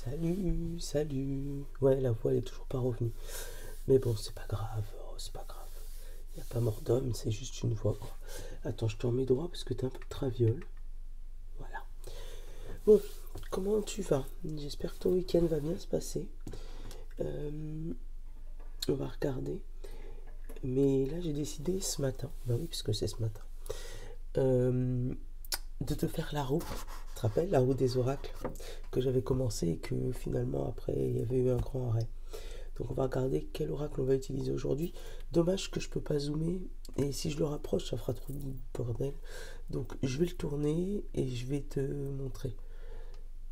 Salut, salut. Ouais, la voix elle est toujours pas revenue. Mais bon, c'est pas grave, c'est pas grave. Il n'y a pas mort d'homme, c'est juste une voix, quoi. Attends, je te remets droit parce que t'es un peu traviole. Voilà. Bon, comment tu vas? J'espère que ton week-end va bien se passer. On va regarder. Mais là, j'ai décidé ce matin, bah oui, puisque c'est ce matin, de te faire la roue. Tu te rappelles, la roue des oracles que j'avais commencé et que finalement, après, il y avait eu un grand arrêt. Donc on va regarder quel oracle on va utiliser aujourd'hui. Dommage que je peux pas zoomer et si je le rapproche ça fera trop de bordel. Donc je vais le tourner et je vais te montrer.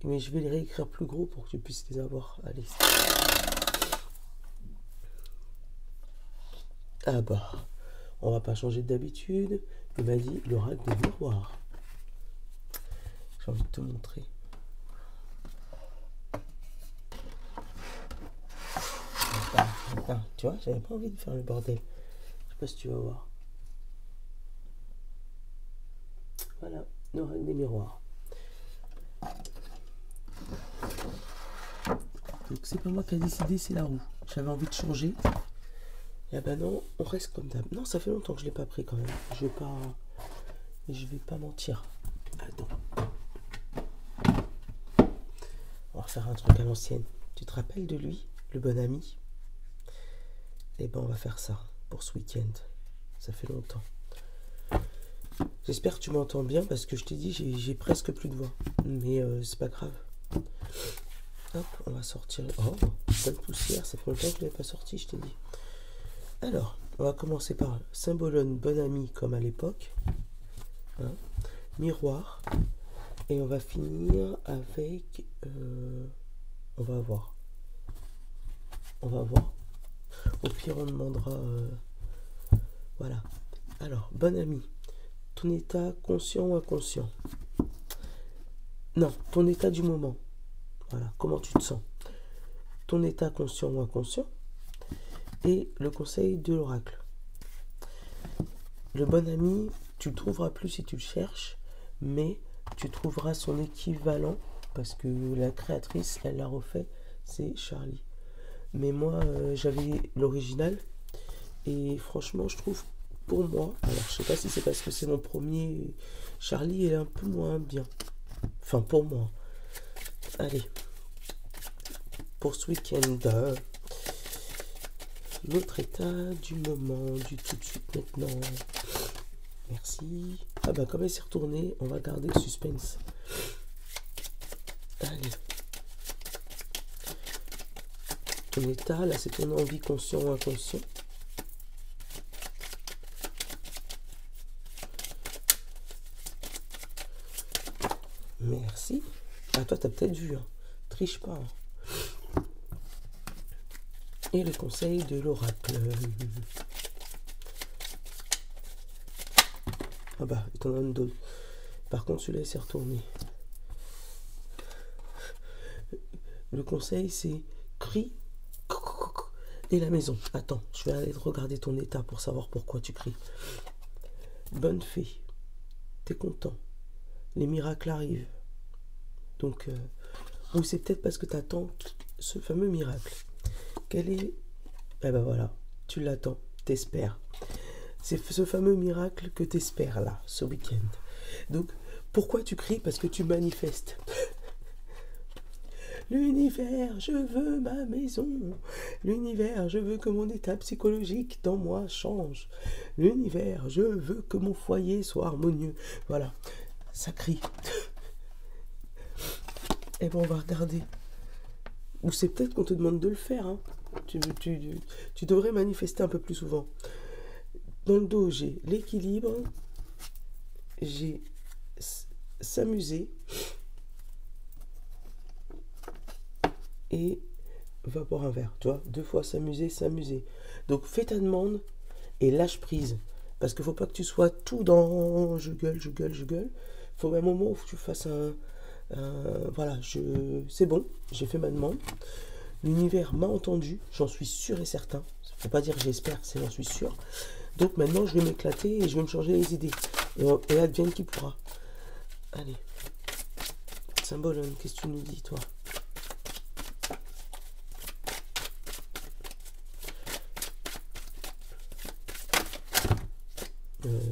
Mais je vais les réécrire plus gros pour que tu puisses les avoir. Allez. Ah bah, on va pas changer d'habitude. Il m'a dit l'oracle des miroirs. J'ai envie de te montrer. Ah, tu vois, j'avais pas envie de faire le bordel. Je sais pas si tu vas voir. Voilà, l'oracle des miroirs. Donc c'est pas moi qui a décidé, c'est la roue. J'avais envie de changer. Et ben non, on reste comme d'hab. Non, ça fait longtemps que je l'ai pas pris quand même. Je vais pas mentir. Attends. On va refaire un truc à l'ancienne. Tu te rappelles de lui, le bon ami? Eh ben on va faire ça pour ce week-end. Ça fait longtemps. J'espère que tu m'entends bien parce que je t'ai dit j'ai presque plus de voix. Mais c'est pas grave. Hop, on va sortir. Oh, bonne poussière, ça fait longtemps que je l'ai pas sorti, je t'ai dit. Alors, on va commencer par Symbolone, bon ami comme à l'époque. Hein, miroir. Et on va finir avec... on va voir. On va voir. Au pire, on demandera... voilà. Alors, bon ami. Ton état conscient ou inconscient? Non, ton état du moment. Voilà, comment tu te sens? Ton état conscient ou inconscient? Et le conseil de l'oracle. Le bon ami, tu le trouveras plus si tu le cherches, mais tu trouveras son équivalent, parce que la créatrice, elle l'a refait, c'est Charlie. Mais moi, j'avais l'original, et franchement, je trouve, pour moi, alors je sais pas si c'est parce que c'est mon premier, Charlie est un peu moins bien. Enfin, pour moi. Allez, pour ce week-end, notre état du moment, du tout de suite maintenant. Merci. Ah bah comme elle s'est retournée, on va garder le suspense. Allez. Ton état, là c'est ton envie conscient ou inconscient. Merci. Ah toi t'as peut-être vu, hein. Triche pas. Hein. Et le conseil de l'oracle. Ah bah, il t'en donne d'autres. Par contre, celui-là, il s'est retourné. Le conseil, c'est crie et la maison. Attends, je vais aller regarder ton état pour savoir pourquoi tu cries. Bonne fée, t'es content. Les miracles arrivent. Donc, ou c'est peut-être parce que t'attends ce fameux miracle. Quel est... Eh ben voilà, tu l'attends, t'espères. C'est ce fameux miracle que t'espères là, ce week-end. Donc, pourquoi tu cries? Parce que tu manifestes. L'univers, je veux ma maison. L'univers, je veux que mon état psychologique dans moi change. L'univers, je veux que mon foyer soit harmonieux. Voilà, ça crie. Et bon, on va regarder. Ou c'est peut-être qu'on te demande de le faire. Hein. Tu devrais manifester un peu plus souvent. Dans le dos, j'ai l'équilibre, j'ai s'amuser et va boire un verre. Tu vois, 2 fois s'amuser, s'amuser. Donc fais ta demande et lâche prise. Parce qu'il ne faut pas que tu sois tout dans je gueule, je gueule, je gueule. Il faut un moment où tu fasses voilà, c'est bon, j'ai fait ma demande. L'univers m'a entendu, j'en suis sûr et certain. Il ne faut pas dire j'espère, c'est j'en suis sûr. Donc maintenant, je vais m'éclater et je vais me changer les idées. Et advienne qui pourra. Allez. Symbolone, qu'est-ce que tu nous dis, toi?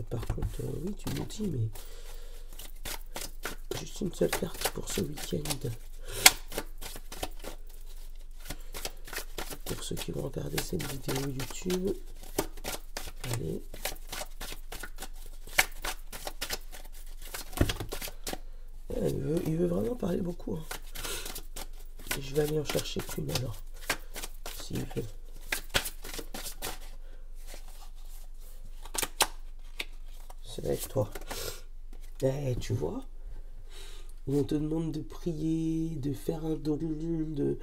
Par contre, oui, tu nous dis, mais juste une seule carte pour ce week-end. Pour ceux qui vont regarder cette vidéo YouTube. Allez. Il veut vraiment parler beaucoup. Hein. Je vais aller en chercher qu'une alors. S'il veut. C'est avec toi. Eh, tu vois, on te demande de prier, de faire un don, de...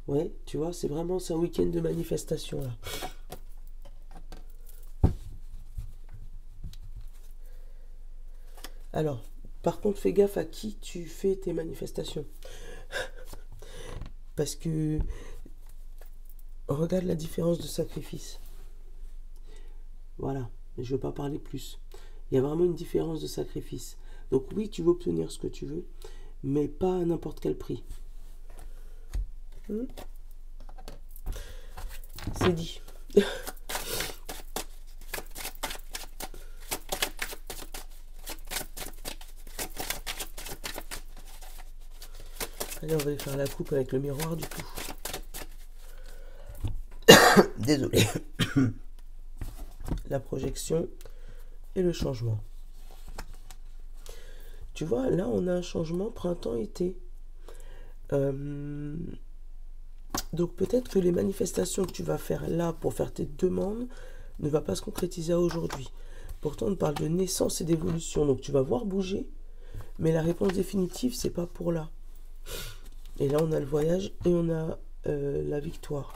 Ouais, tu vois, c'est vraiment un week-end de manifestation là. Alors, par contre, fais gaffe à qui tu fais tes manifestations. Parce que regarde la différence de sacrifice. Voilà, je ne veux pas parler plus. Il y a vraiment une différence de sacrifice. Donc oui, tu veux obtenir ce que tu veux, mais pas à n'importe quel prix. C'est dit. Allez, on va aller faire la coupe avec le miroir du coup. Désolé. La projection et le changement. Tu vois, là, on a un changement printemps-été. Donc, peut-être que les manifestations que tu vas faire là pour faire tes demandes ne va pas se concrétiser à aujourd'hui. Pourtant, on parle de naissance et d'évolution. Donc, tu vas voir bouger, mais la réponse définitive, c'est pas pour là. Et là, on a le voyage et on a la victoire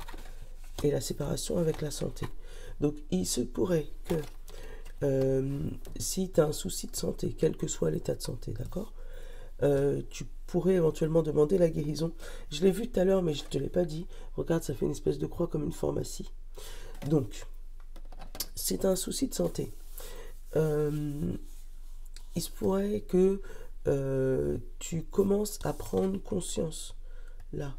et la séparation avec la santé. Donc, il se pourrait que si tu as un souci de santé, quel que soit l'état de santé, d'accord, tu pourrais éventuellement demander la guérison. Je l'ai vu tout à l'heure, mais je ne te l'ai pas dit. Regarde, ça fait une espèce de croix comme une pharmacie. Donc, si tu as un souci de santé, il se pourrait que tu commences à prendre conscience là.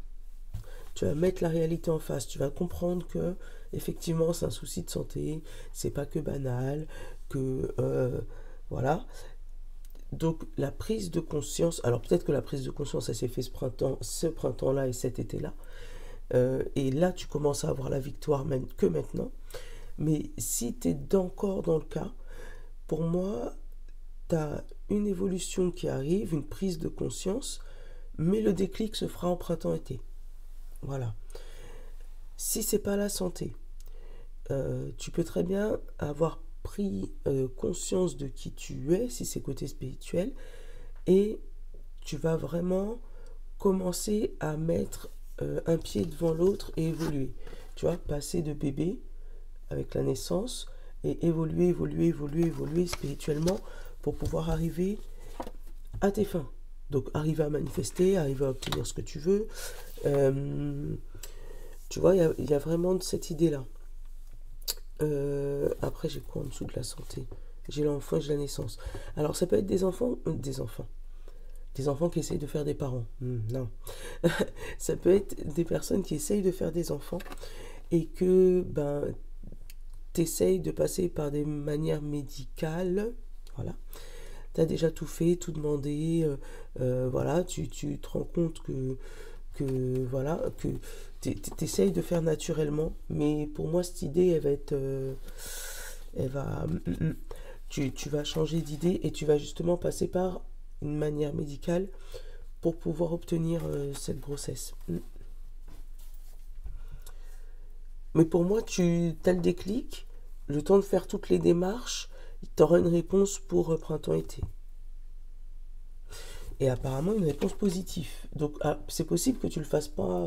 Tu vas mettre la réalité en face, tu vas comprendre que effectivement c'est un souci de santé, c'est pas que banal, que voilà. Donc la prise de conscience, alors peut-être que la prise de conscience elle s'est faite ce printemps-là et cet été-là, et là tu commences à avoir la victoire même que maintenant. Mais si tu es encore dans le cas, pour moi, tu as une évolution qui arrive, une prise de conscience, mais le déclic se fera en printemps-été. Voilà. Si c'est pas la santé, tu peux très bien avoir pris conscience de qui tu es, si c'est côté spirituel, et tu vas vraiment commencer à mettre un pied devant l'autre et évoluer. Tu vois, passer de bébé avec la naissance et évoluer spirituellement pour pouvoir arriver à tes fins. Donc arriver à manifester, arriver à obtenir ce que tu veux. Tu vois, il y a vraiment cette idée-là. Après, j'ai quoi en dessous de la santé? J'ai l'enfant et j'ai la naissance. Alors, ça peut être des enfants qui essayent de faire des parents. Non. Ça peut être des personnes qui essayent de faire des enfants et que, t'essayes de passer par des manières médicales. Voilà. T'as déjà tout fait, tout demandé. Voilà, tu te rends compte que t'essayes de faire naturellement, mais pour moi cette idée elle va être tu vas changer d'idée et tu vas justement passer par une manière médicale pour pouvoir obtenir cette grossesse. Mais pour moi tu as le déclic, le temps de faire toutes les démarches, tu auras une réponse pour printemps-été. Et apparemment une réponse positive. Donc c'est possible que tu le fasses pas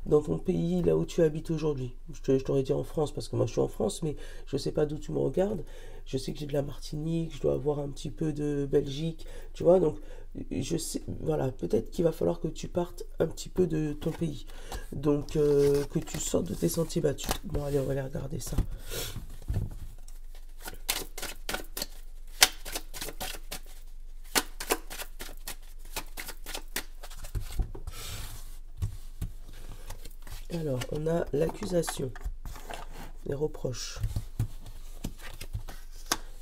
dans ton pays, là où tu habites aujourd'hui. Je t'aurais dit en France, parce que moi je suis en France, mais je sais pas d'où tu me regardes. Je sais que j'ai de la Martinique, je dois avoir un petit peu de Belgique, tu vois, donc je sais, voilà, peut-être qu'il va falloir que tu partes un petit peu de ton pays. Donc que tu sortes de tes sentiers battus. Bon allez, on va aller regarder ça. Alors, on a l'accusation, les reproches,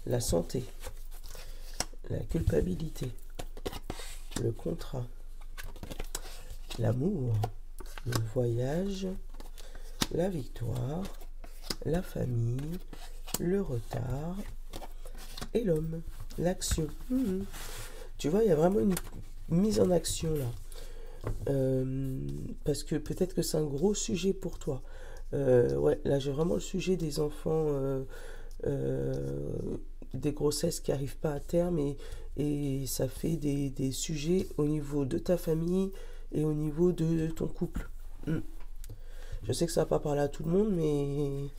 la santé, la culpabilité, le contrat, l'amour, le voyage, la victoire, la famille, le retard et l'homme, l'action. Tu vois, il y a vraiment une mise en action là. Parce que peut-être que c'est un gros sujet pour toi. Ouais, là j'ai vraiment le sujet des enfants, des grossesses qui n'arrivent pas à terme et ça fait des sujets au niveau de ta famille et au niveau de ton couple. Je sais que ça va pas parler à tout le monde, mais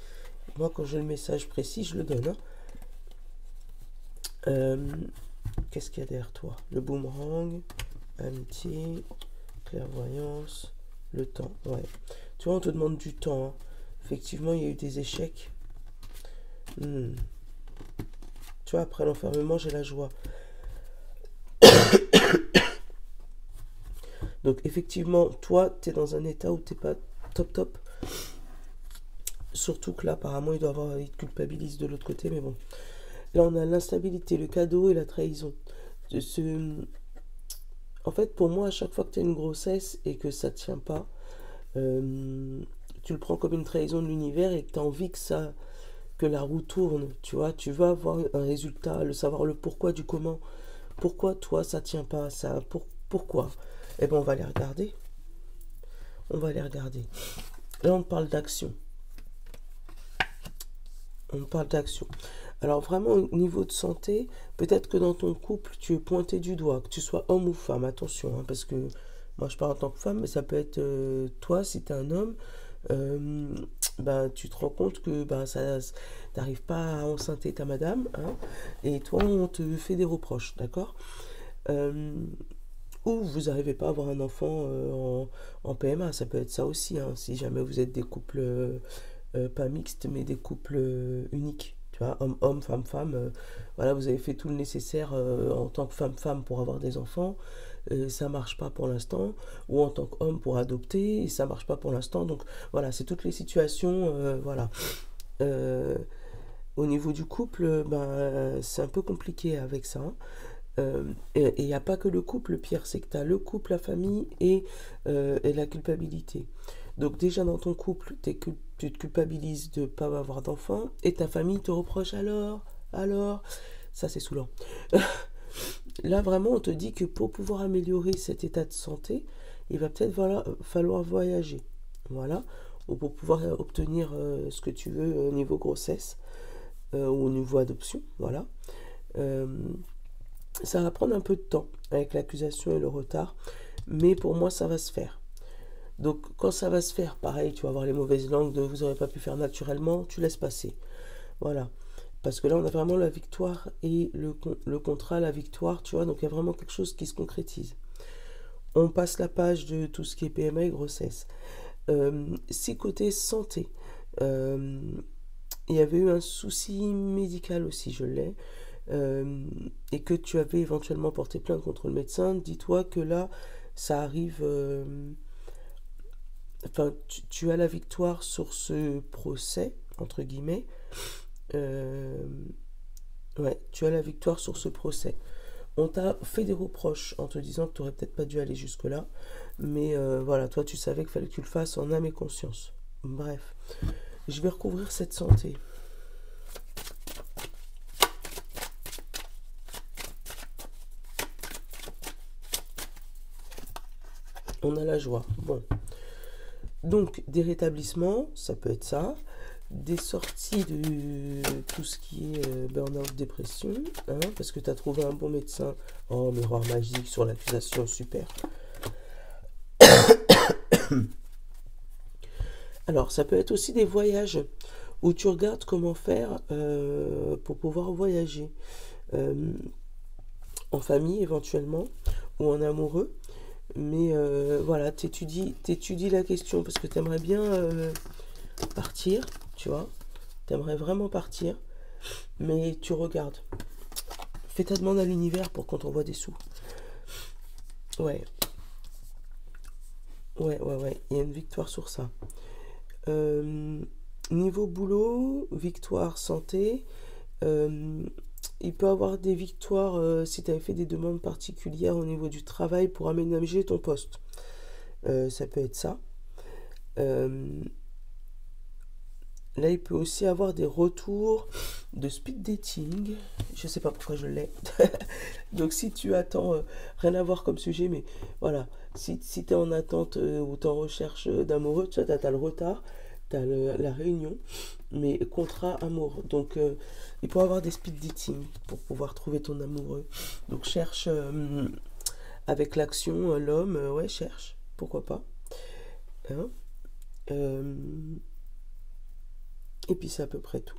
moi quand j'ai le message précis, je le donne. Qu'est-ce qu'il y a derrière toi? Le boomerang, amitié, clairvoyance, le temps. Ouais. Tu vois, on te demande du temps. Effectivement, il y a eu des échecs. Tu vois, après l'enfermement, j'ai la joie. Donc, effectivement, toi, tu es dans un état où tu n'es pas top. Surtout que là, apparemment, il te culpabilise de l'autre côté, mais bon. Là, on a l'instabilité, le cadeau et la trahison. En fait, pour moi, à chaque fois que tu as une grossesse et que ça ne tient pas, tu le prends comme une trahison de l'univers et que tu as envie que la roue tourne, tu vois, tu veux avoir un résultat, le savoir le pourquoi du comment. Pourquoi toi ça tient pas, pourquoi? Eh ben on va les regarder. Là on parle d'action. Alors vraiment au niveau de santé, peut-être que dans ton couple tu es pointé du doigt, que tu sois homme ou femme, attention, parce que moi je parle en tant que femme, mais ça peut être toi si tu es un homme. Tu te rends compte que t'arrives pas à enceinter ta madame, et toi on te fait des reproches, d'accord, ou vous n'arrivez pas à avoir un enfant en PMA, ça peut être ça aussi, si jamais vous êtes des couples pas mixtes mais des couples uniques, tu vois, homme, femme, voilà, vous avez fait tout le nécessaire en tant que femme pour avoir des enfants, ça marche pas pour l'instant, ou en tant qu'homme pour adopter, et ça marche pas pour l'instant, donc voilà, c'est toutes les situations, voilà. Au niveau du couple, c'est un peu compliqué avec ça. Et il n'y a pas que le couple, le pire, c'est que tu as le couple, la famille et la culpabilité. Donc déjà dans ton couple, tu te culpabilises de ne pas avoir d'enfant et ta famille te reproche alors, ça c'est saoulant. Là vraiment on te dit que pour pouvoir améliorer cet état de santé, il va peut-être falloir voyager, voilà, ou pour pouvoir obtenir ce que tu veux au niveau grossesse ou au niveau adoption, voilà. Ça va prendre un peu de temps avec l'accusation et le retard, mais pour moi ça va se faire. Donc quand ça va se faire, pareil, tu vas avoir les mauvaises langues de vous n'aurez pas pu faire naturellement, tu laisses passer. Voilà. Parce que là on a vraiment la victoire et le contrat, la victoire, tu vois, donc il y a vraiment quelque chose qui se concrétise. On passe la page de tout ce qui est PMA et grossesse. Si côté santé, il y avait eu un souci médical aussi, je l'ai, et que tu avais éventuellement porté plainte contre le médecin, dis-toi que là, ça arrive... Enfin, tu as la victoire sur ce procès, entre guillemets. Ouais, tu as la victoire sur ce procès. On t'a fait des reproches en te disant que tu n'aurais peut-être pas dû aller jusque-là. Mais voilà, toi, tu savais qu'il fallait que tu le fasses en âme et conscience. Bref, je vais recouvrir cette santé. On a la joie. Bon. Donc, des rétablissements, ça peut être ça. Des sorties de tout ce qui est burn-out, dépression, parce que tu as trouvé un bon médecin. Oh, miroir magique sur l'accusation, super. Alors, ça peut être aussi des voyages où tu regardes comment faire pour pouvoir voyager. En famille, éventuellement, ou en amoureux. Mais voilà, t'étudies la question parce que t'aimerais bien partir, tu vois. T'aimerais vraiment partir, mais tu regardes. Fais ta demande à l'univers pour qu'on t'envoie des sous. Ouais. Ouais. Il y a une victoire sur ça. Niveau boulot, victoire santé. il peut avoir des victoires si tu avais fait des demandes particulières au niveau du travail pour aménager ton poste. Ça peut être ça. Euh, Là, il peut aussi avoir des retours de speed dating. Je sais pas pourquoi je l'ai. Donc, si tu attends, rien à voir comme sujet, mais voilà, si tu es en attente ou tu en recherche d'amoureux, tu vois, tu as le retard, tu as la réunion, mais contrat amour. Donc, il peut avoir des speed dating pour pouvoir trouver ton amoureux. Donc, cherche avec l'action, l'homme, ouais, cherche, pourquoi pas. Hein. Euh, et puis, c'est à peu près tout.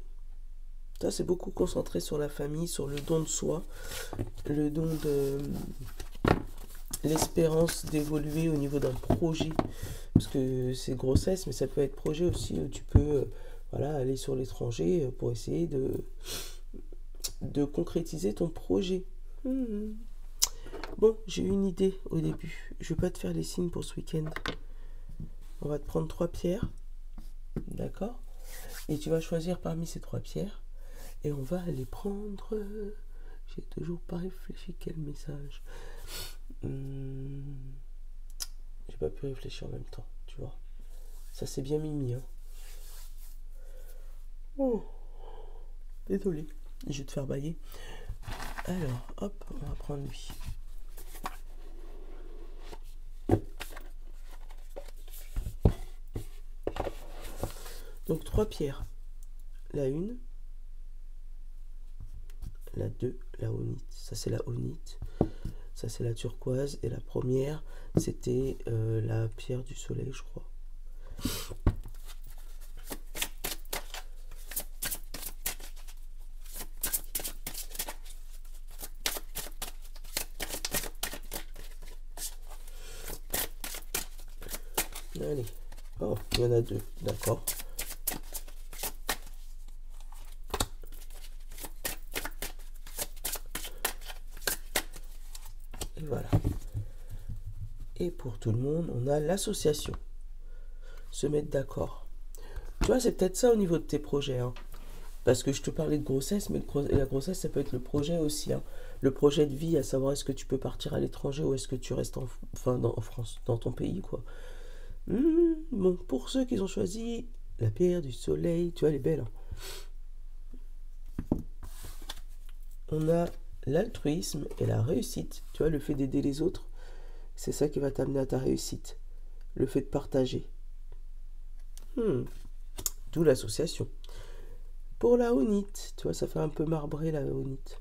Ça, c'est beaucoup concentré sur la famille, sur le don de soi, le don de l'espérance d'évoluer au niveau d'un projet. Parce que c'est grossesse, mais ça peut être projet aussi. Tu peux voilà, aller sur l'étranger pour essayer de concrétiser ton projet. Bon, j'ai une idée au début. Je vais pas te faire les signes pour ce week-end. On va te prendre 3 pierres. D'accord? Et tu vas choisir parmi ces 3 pierres. Et on va les prendre. J'ai toujours pas réfléchi quel message. J'ai pas pu réfléchir en même temps, tu vois. Ça c'est bien mimi, hein. Oh, désolé, je vais te faire bailler. Alors, hop, on va prendre lui. Donc 3 pierres. La 1, la 2, la onite. Ça c'est la onite. Ça c'est la turquoise. Et la première, c'était la pierre du soleil, je crois. Allez. Oh, il y en a 2, d'accord. Et voilà. Et pour tout le monde, on a l'association. Se mettre d'accord. Tu vois, c'est peut-être ça au niveau de tes projets. Hein. Parce que je te parlais de grossesse, mais la grossesse, ça peut être le projet aussi. Hein. Le projet de vie, à savoir est-ce que tu peux partir à l'étranger ou est-ce que tu restes en France, dans ton pays, quoi. Bon, pour ceux qui ont choisi la pierre du soleil, tu vois, elle est belle. Hein. On a l'altruisme et la réussite. Tu vois, le fait d'aider les autres, c'est ça qui va t'amener à ta réussite. Le fait de partager. D'où l'association. Pour la onite, tu vois, ça fait un peu marbré la onite.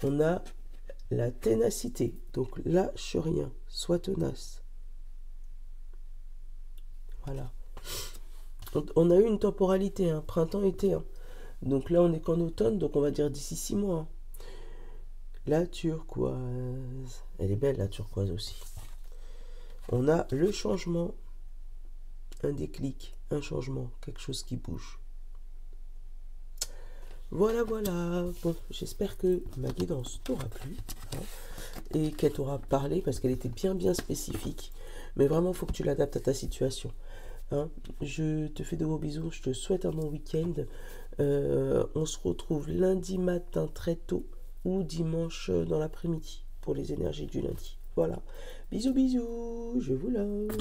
On a la ténacité. Donc lâche rien, sois tenace. Voilà. On a eu une temporalité, hein, printemps-été. Hein. Donc là, on est qu'en automne, donc on va dire d'ici 6 mois. Hein. La turquoise. Elle est belle, la turquoise aussi. On a le changement. Un déclic, un changement, quelque chose qui bouge. Voilà, voilà. Bon, j'espère que ma guidance t'aura plu. Hein, et qu'elle t'aura parlé, parce qu'elle était bien spécifique. Mais vraiment, il faut que tu l'adaptes à ta situation. Hein. Je te fais de gros bisous, je te souhaite un bon week-end. On se retrouve lundi matin très tôt ou dimanche dans l'après-midi pour les énergies du lundi. Voilà. Bisous, bisous, je vous love.